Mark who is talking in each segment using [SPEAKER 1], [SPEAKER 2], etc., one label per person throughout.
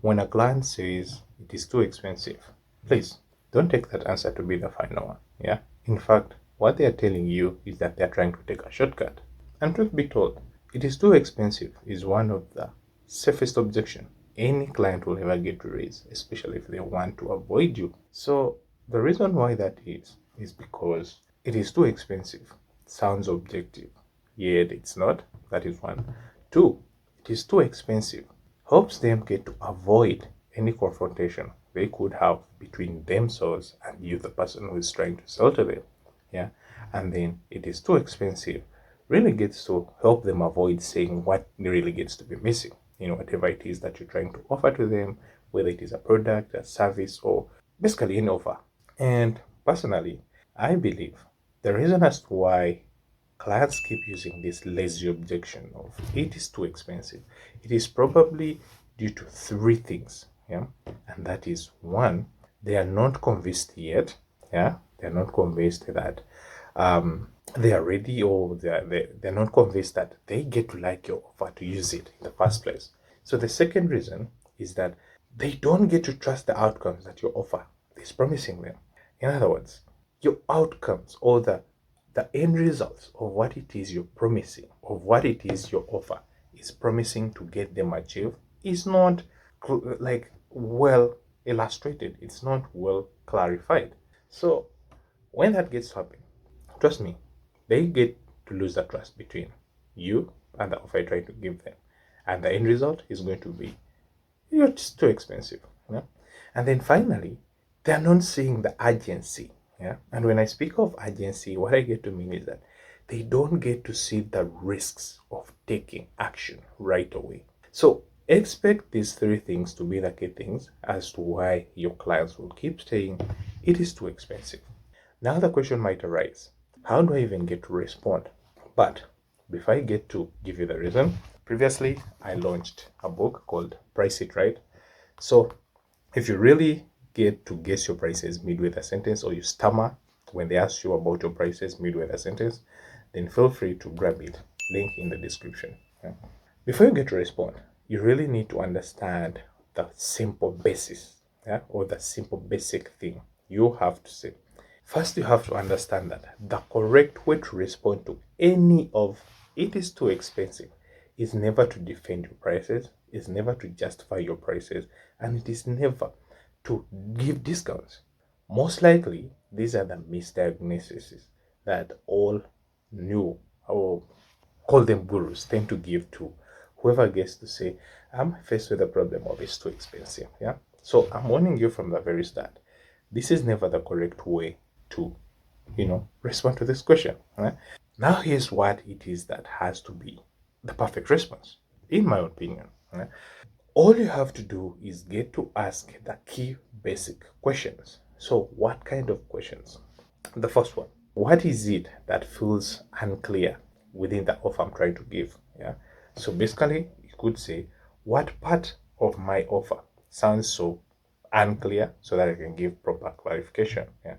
[SPEAKER 1] when a client says it is too expensive, please don't take that answer to be the final one. Yeah. In fact, what they are telling you is that they are trying to take a shortcut. And truth be told, it is too expensive is one of the safest objection any client will ever get to raise, especially if they want to avoid you. So the reason why that is because it is too expensive. Sounds objective, yet it's not. That is one. Two, it is too expensive helps them get to avoid any confrontation they could have between themselves and you, the person who is trying to sell to them. Yeah. And then it is too expensive really gets to help them avoid saying what really gets to be missing. Whatever it is that you're trying to offer to them, whether it is a product, a service, or basically an offer. And personally, I believe the reason as to why clients keep using this lazy objection of it is too expensive, it is probably due to three things. Yeah. And that is one, they are not convinced yet. Yeah. They're not convinced that they are ready, or they're not convinced that they get to like your offer to use it in the first place. So the second reason is that they don't get to trust the outcomes that your offer is promising them. In other words, your outcomes, or the end results of what it is you're promising, of what it is your offer is promising to get them achieved, is not like well illustrated. It's not well clarified. So when that gets to happen, trust me, they get to lose the trust between you and the offer you're trying to give them. And the end result is going to be, you're just too expensive. Yeah? And then finally, they're not seeing the urgency. Yeah? And when I speak of urgency, what I get to mean is that they don't get to see the risks of taking action right away. So expect these three things to be the key things as to why your clients will keep saying it is too expensive. Now the question might arise, how do I even get to respond? But before I get to give you the reason, previously I launched a book called Price It Right. So if you really get to guess your prices midway the sentence, or you stammer when they ask you about your prices midway the sentence, then feel free to grab it. Link in the description. Yeah. Before you get to respond, you really need to understand the simple basis, yeah, or the simple basic thing you have to say. First, you have to understand that the correct way to respond to any of it is too expensive is never to defend your prices, is never to justify your prices, and it is never to give discounts. Most likely, these are the misdiagnoses that all new, or call them gurus, tend to give to whoever gets to say, I'm faced with a problem of it's too expensive. Yeah. So I'm warning you from the very start. This is never the correct way to, respond to this question. Right? Now, here's what it is that has to be the perfect response, in my opinion. Right? All you have to do is get to ask the key basic questions. So, what kind of questions? The first one, what is it that feels unclear within the offer I'm trying to give? Yeah. So basically, you could say, what part of my offer sounds so unclear, so that I can give proper clarification. Yeah.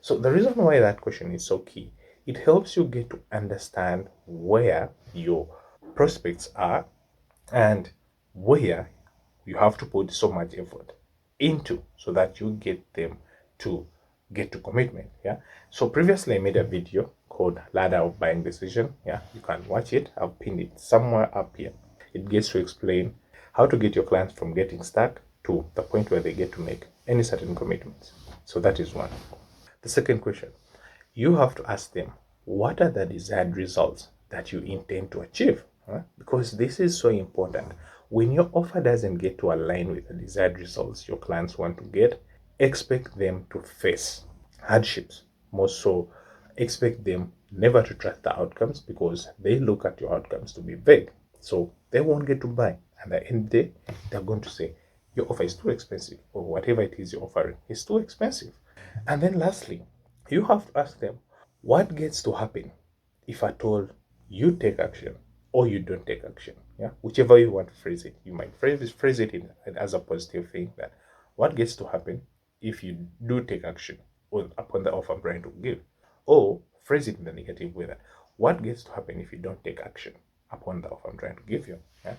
[SPEAKER 1] So the reason why that question is so key, it helps you get to understand where your prospects are and where you have to put so much effort into, so that you get them to get to commitment. Yeah. So previously I made a video called Ladder of Buying Decision. Yeah, you can watch it. I've pinned it somewhere up here. It gets to explain how to get your clients from getting stuck to the point where they get to make any certain commitments. So that is one. The second question, you have to ask them, what are the desired results that you intend to achieve? Because this is so important. When your offer doesn't get to align with the desired results your clients want to get, expect them to face hardships. More so, expect them never to track the outcomes, because they look at your outcomes to be vague. So they won't get to buy. And at the end of the day, they're going to say, your offer is too expensive, or whatever it is you're offering is too expensive. And then lastly, you have to ask them, what gets to happen if at all you take action or you don't take action? Yeah, whichever you want to phrase it. You might phrase it as a positive thing, that what gets to happen if you do take action upon the offer I'm trying to give, or phrase it in the negative way, that what gets to happen if you don't take action upon the offer I'm trying to give you. Yeah?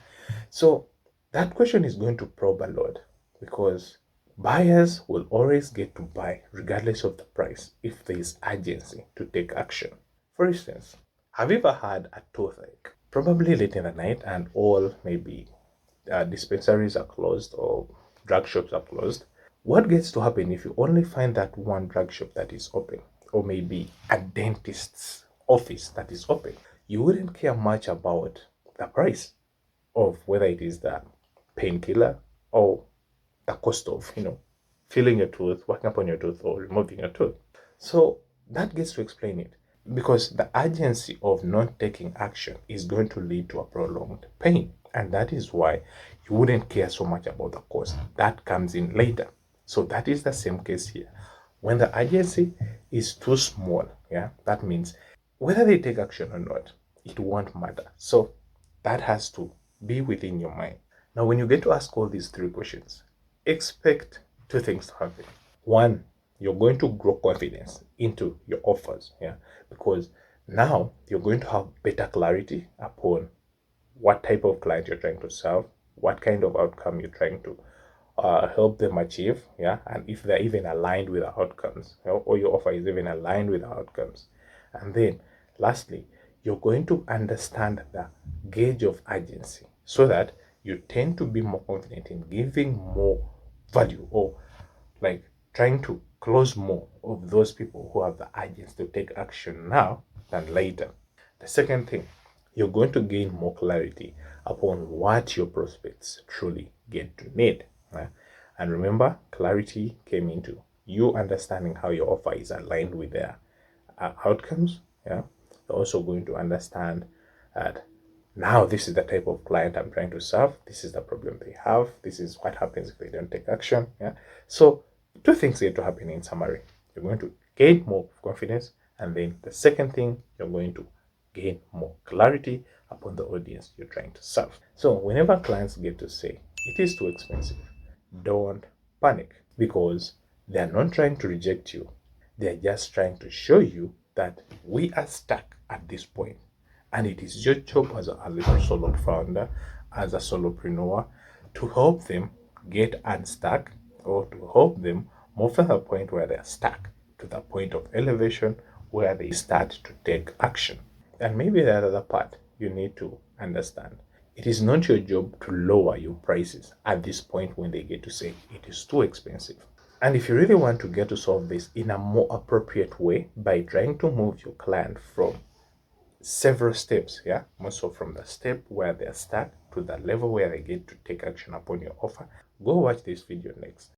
[SPEAKER 1] So That question is going to probe a lot because buyers will always get to buy regardless of the price if there is urgency to take action. For instance, have you ever had a toothache? Probably late in the night and all maybe dispensaries are closed or drug shops are closed. What gets to happen if you only find that one drug shop that is open, or maybe a dentist's office that is open? You wouldn't care much about the price of whether it is the painkiller or the cost of, filling your tooth, working upon your tooth, or removing your tooth. So that gets to explain it because the urgency of not taking action is going to lead to a prolonged pain. And that is why you wouldn't care so much about the cost. That comes in later. So that is the same case here. When the urgency is too small, yeah, that means whether they take action or not, it won't matter. So that has to be within your mind. Now, when you get to ask all these three questions, expect two things to happen. One, you're going to grow confidence into your offers, yeah, because now you're going to have better clarity upon what type of client you're trying to serve, what kind of outcome you're trying to help them achieve, yeah, and if they're even aligned with the outcomes, or your offer is even aligned with the outcomes. And then, lastly, you're going to understand the gauge of urgency so that you tend to be more confident in giving more value or like trying to close more of those people who have the urgency to take action now than later. The second thing, you're going to gain more clarity upon what your prospects truly get to need. And remember, clarity came into you understanding how your offer is aligned with their outcomes. Yeah, you're also going to understand that now this is the type of client I'm trying to serve. This is the problem they have. This is what happens if they don't take action. Yeah. So two things get to happen in summary. You're going to gain more confidence, and then the second thing, you're going to gain more clarity upon the audience you're trying to serve. So whenever clients get to say it is too expensive, don't panic because they're not trying to reject you. They're just trying to show you that we are stuck at this point. And it is your job as a little solo founder, as a solopreneur, to help them get unstuck or to help them move from the point where they're stuck to the point of elevation where they start to take action. And maybe the other part you need to understand. It is not your job to lower your prices at this point when they get to say it is too expensive. And if you really want to get to solve this in a more appropriate way by trying to move your client from several steps, yeah, more so from the step where they're stuck to the level where they get to take action upon your offer, go watch this video next.